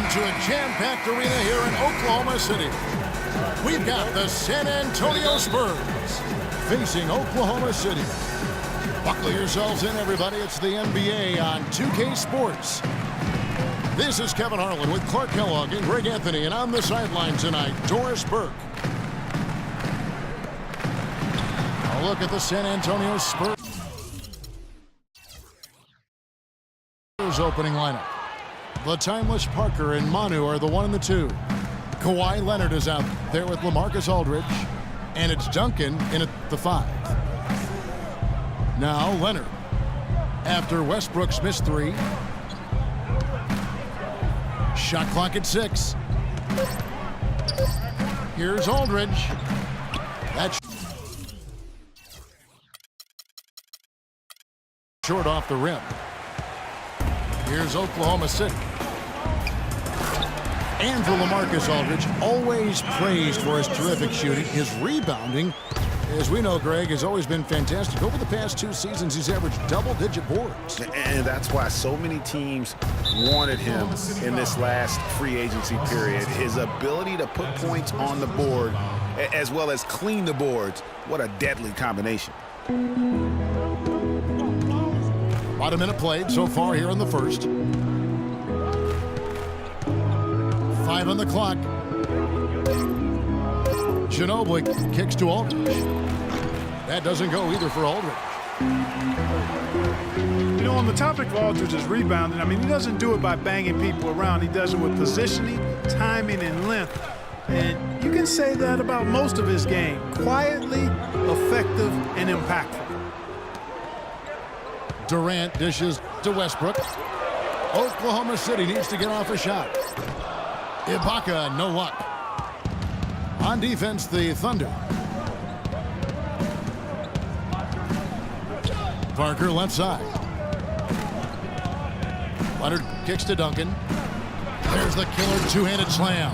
into a jam-packed arena here in Oklahoma City. We've got the San Antonio Spurs facing Oklahoma City. Buckle yourselves in, everybody. It's the NBA on 2K Sports. This is Kevin Harlan with Clark Kellogg and Greg Anthony, and on the sideline tonight, Doris Burke. A look at the San Antonio Spurs opening lineup. The timeless Parker and Manu are the 1 and the 2. Kawhi Leonard is out there with LaMarcus Aldridge, and it's Duncan in at the 5. Now Leonard, after Westbrook's missed 3. Shot clock at 6. Here's Aldridge. That's short off the rim. Here's Oklahoma City. And for LaMarcus Aldridge, always praised for his terrific shooting. His rebounding, as we know, Greg, has always been fantastic. Over the past 2 seasons, he's averaged double-digit boards. And that's why so many teams wanted him in this last free agency period. His ability to put points on the board as well as clean the boards. What a deadly combination. About a minute played so far here in the first. 5 on the clock. Ginobili kicks to Aldridge. That doesn't go either for Aldridge. You know, on the topic of Aldridge's rebounding, I mean, he doesn't do it by banging people around. He does it with positioning, timing, and length. And you can say that about most of his game. Quietly, effective, and impactful. Durant dishes to Westbrook. Oklahoma City needs to get off a shot. Ibaka, no luck. On defense, the Thunder. Parker left side. Leonard kicks to Duncan. There's the killer two-handed slam.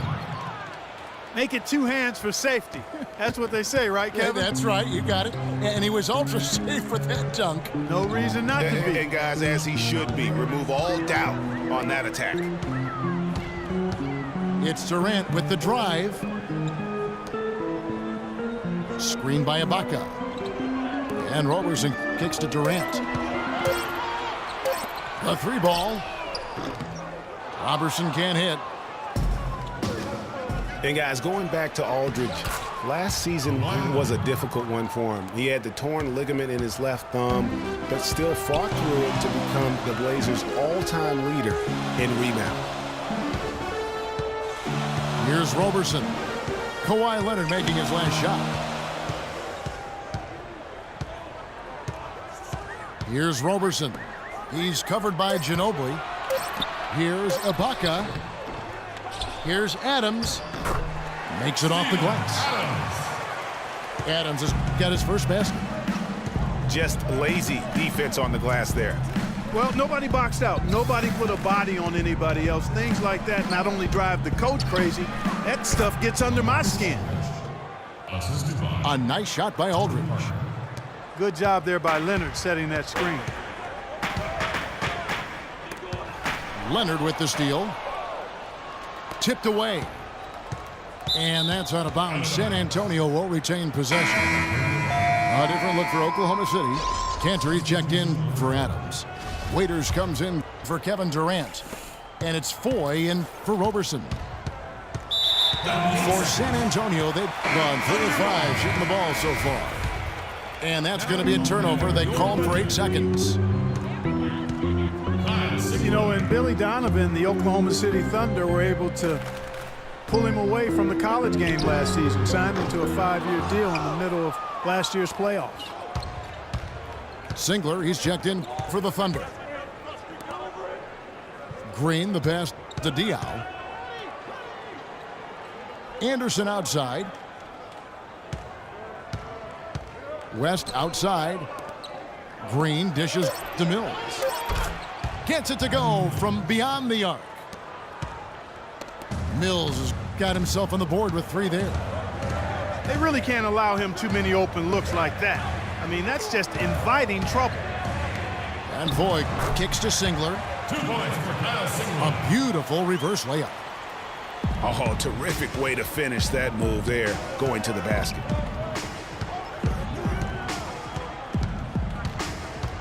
Make it 2 hands for safety. That's what they say, right, Kevin? Yeah, that's right. You got it. And he was ultra safe with that dunk. No reason not to be. And guys, as he should be. Remove all doubt on that attack. It's Durant with the drive. Screen by Ibaka. And Roberson kicks to Durant. The 3 ball. Roberson can't hit. And guys, going back to Aldridge, last season was a difficult one for him. He had the torn ligament in his left thumb, but still fought through it to become the Blazers' all-time leader in rebound. Here's Roberson. Kawhi Leonard making his last shot. Here's Roberson. He's covered by Ginobili. Here's Ibaka. Here's Adams. Makes it off the glass. Adams has got his first basket. Just lazy defense on the glass there. Well, nobody boxed out. Nobody put a body on anybody else. Things like that not only drive the coach crazy, that stuff gets under my skin. A nice shot by Aldridge. Good job there by Leonard setting that screen. Leonard with the steal. Tipped away. And that's out of bounds. San Antonio will retain possession. A different look for Oklahoma City. Cantor checked in for Adams. Waiters comes in for Kevin Durant. And it's Foy in for Roberson. For San Antonio, they've gone 35 shooting the ball so far. And that's going to be a turnover. They called for 8 seconds. You know, and Billy Donovan, the Oklahoma City Thunder, were able to pull him away from the college game last season, signed him to a 5-year deal in the middle of last year's playoffs. Singler, he's checked in for the Thunder. Green, the pass to Diaw. Anderson outside. West outside. Green dishes to Mills. Gets it to go from beyond the arc. Mills has got himself on the board with 3 there. They really can't allow him too many open looks like that. I mean, that's just inviting trouble. And Voigt kicks to Singler. 2 points for Kyle Singler. A beautiful reverse layup. Oh, terrific way to finish that move there, going to the basket.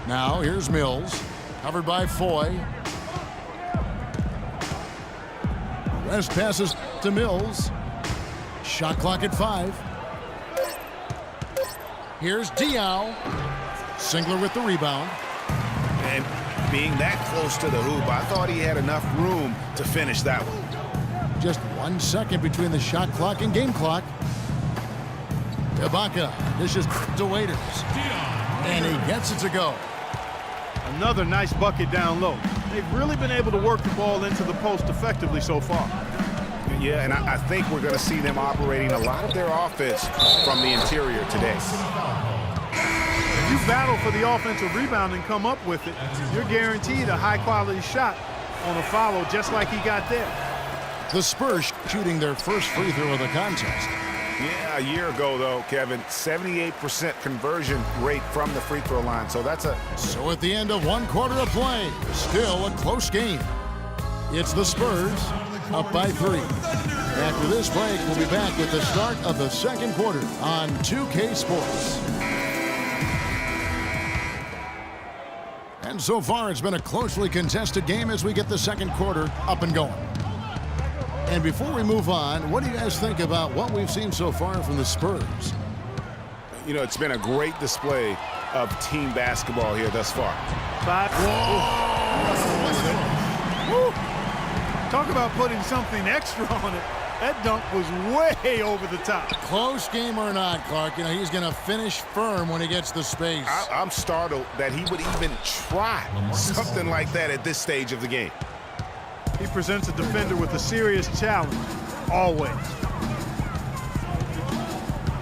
Now here's Mills, covered by Foy. West passes to Mills. Shot clock at 5. Here's Diaw. Singler with the rebound. And being that close to the hoop, I thought he had enough room to finish that one. Just 1 second between the shot clock and game clock. Ibaka dishes to Waiters. And he gets it to go. Another nice bucket down low. They've really been able to work the ball into the post effectively so far. Yeah, and I think we're going to see them operating a lot of their offense from the interior today. If you battle for the offensive rebound and come up with it, you're guaranteed a high-quality shot on a follow just like he got there. The Spurs shooting their first free throw of the contest. Yeah, a year ago, though, Kevin, 78% conversion rate from the free throw line. So that's a... So at the end of 1 quarter of play, still a close game. It's the Spurs up by 3. After this break, we'll be back with the start of the second quarter on 2K Sports. And so far, it's been a closely contested game as we get the second quarter up and going. And before we move on, what do you guys think about what we've seen so far from the Spurs? You know, it's been a great display of team basketball here thus far. 5. Woo. Talk about putting something extra on it. That dunk was way over the top. Close game or not, Clark, you know, he's going to finish firm when he gets the space. I'm startled that he would even try something like that at this stage of the game. He presents a defender with a serious challenge, always.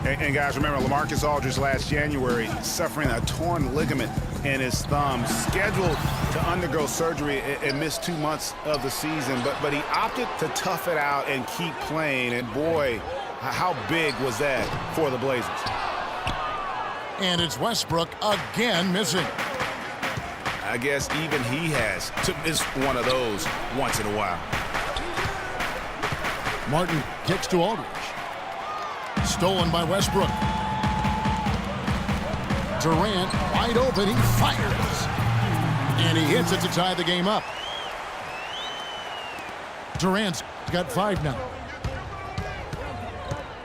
And guys, remember, LaMarcus Aldridge last January suffering a torn ligament in his thumb, scheduled to undergo surgery and miss 2 months of the season. But he opted to tough it out and keep playing. And boy, how big was that for the Blazers? And it's Westbrook again missing. I guess even he has to miss one of those once in a while. Martin kicks to Aldridge. Stolen by Westbrook. Durant wide open. He fires. And he hits it to tie the game up. Durant's got 5 now.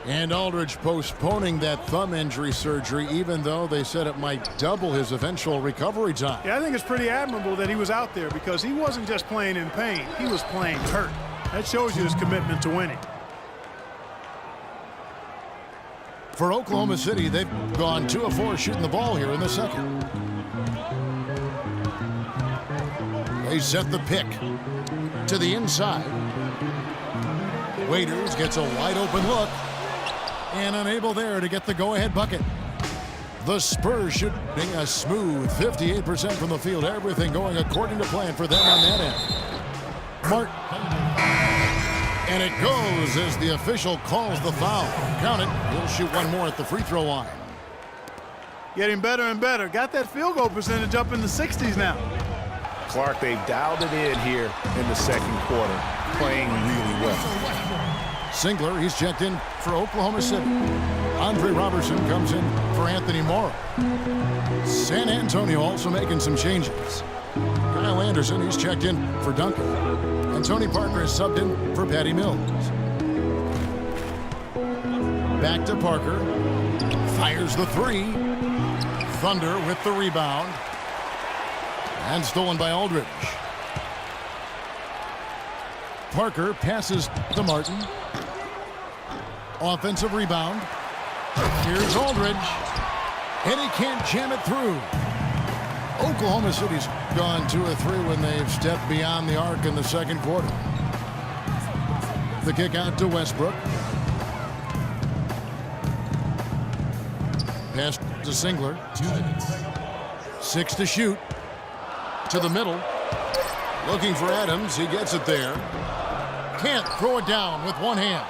And Aldridge postponing that thumb injury surgery, even though they said it might double his eventual recovery time. Yeah, I think it's pretty admirable that he was out there because he wasn't just playing in pain. He was playing hurt. That shows you his commitment to winning. For Oklahoma City, they've gone 2 of 4 shooting the ball here in the second. They set the pick to the inside. Waiters gets a wide open look and unable there to get the go-ahead bucket. The Spurs shooting a smooth 58% from the field. Everything going according to plan for them on that end. Martin. And it goes as the official calls the foul. Count it. He'll shoot 1 more at the free throw line. Getting better and better. Got that field goal percentage up in the 60s now. Clark, they've dialed it in here in the second quarter, playing really well. Singler, he's checked in for Oklahoma City. Andre Robertson comes in for Anthony Morrow. San Antonio also making some changes. Kyle Anderson, he's checked in for Duncan. And Tony Parker is subbed in for Patty Mills. Back to Parker. Fires the 3. Thunder with the rebound. And stolen by Aldridge. Parker passes to Martin. Offensive rebound. Here's Aldridge. And he can't jam it through. Oklahoma City's gone 2 of 3 when they've stepped beyond the arc in the second quarter. The kick out to Westbrook. Pass to Singler. 2 minutes. 6 to shoot. To the middle. Looking for Adams. He gets it there. Can't throw it down with one hand.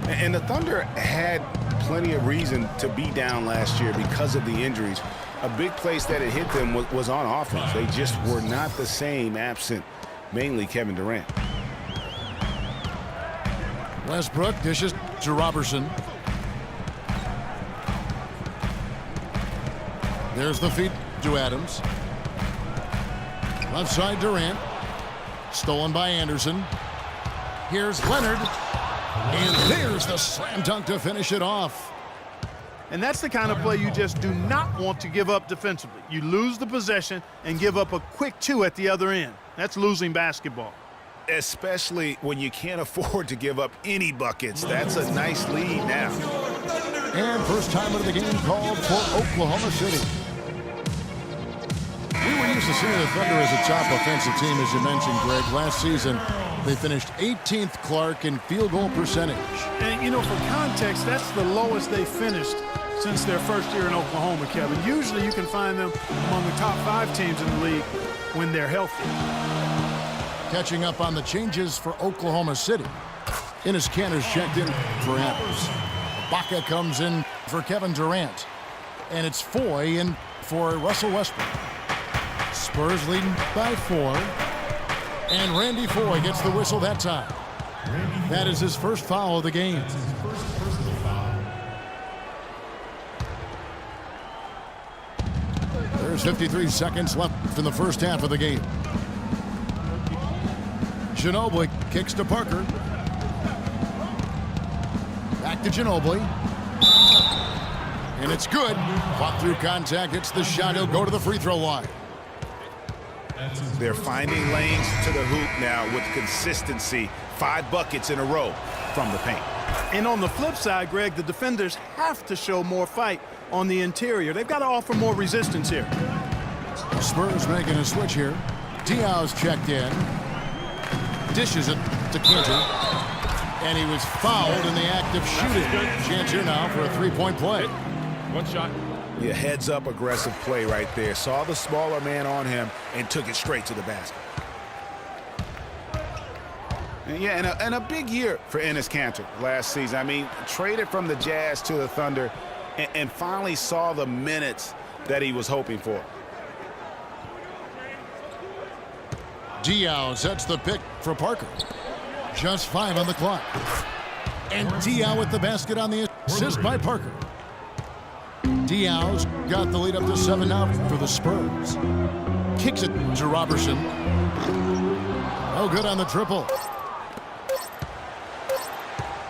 And the Thunder had plenty of reason to be down last year because of the injuries. A big place that it hit them was on offense. They just were not the same absent mainly Kevin Durant. Westbrook dishes to Robertson. There's the feed to Adams. Left side Durant. Stolen by Anderson. Here's Leonard. And there's the slam dunk to finish it off. And that's the kind of play you just do not want to give up defensively. You lose the possession and give up a quick two at the other end. That's losing basketball. Especially when you can't afford to give up any buckets. That's a nice lead now. And first time of the game called for Oklahoma City. We were used to seeing the Thunder as a top offensive team, as you mentioned, Greg. Last season, they finished 18th, Clark, in field goal percentage. And, you know, for context, that's the lowest they finished since their first year in Oklahoma, Kevin. Usually you can find them among the top 5 teams in the league when they're healthy. Catching up on the changes for Oklahoma City. Enes Kanter's checked in for Adams. Ibaka comes in for Kevin Durant. And it's Foy in for Russell Westbrook. Spurs leading by 4. And Randy Foy gets the whistle that time. That is his first foul of the game. There's 53 seconds left in the first half of the game. Ginobili kicks to Parker. Back to Ginobili. And it's good. Fought through contact. It's the shot. He'll go to the free throw line. They're finding lanes to the hoop now with consistency. 5 buckets in a row from the paint. And on the flip side, Greg, the defenders have to show more fight on the interior. They've got to offer more resistance here. Spurs making a switch here. Diaw's checked in. Dishes it to Kanter. And he was fouled in the act of shooting. Chance here now for a 3-point play. One shot. Yeah, heads up aggressive play right there. Saw the smaller man on him and took it straight to the basket. And yeah, and a big year for Enes Kanter last season. I mean, traded from the Jazz to the Thunder and finally saw the minutes that he was hoping for. Diaw sets the pick for Parker. Just 5 on the clock. And Diaw with the basket on the assist by Parker. Diaw's got the lead up to 7 now for the Spurs. Kicks it to Robertson. Oh, good on the triple.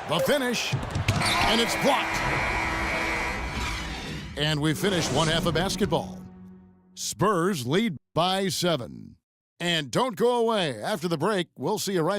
The finish. And it's blocked. And we finished one half of basketball. Spurs lead by 7. And don't go away. After the break, we'll see you right back.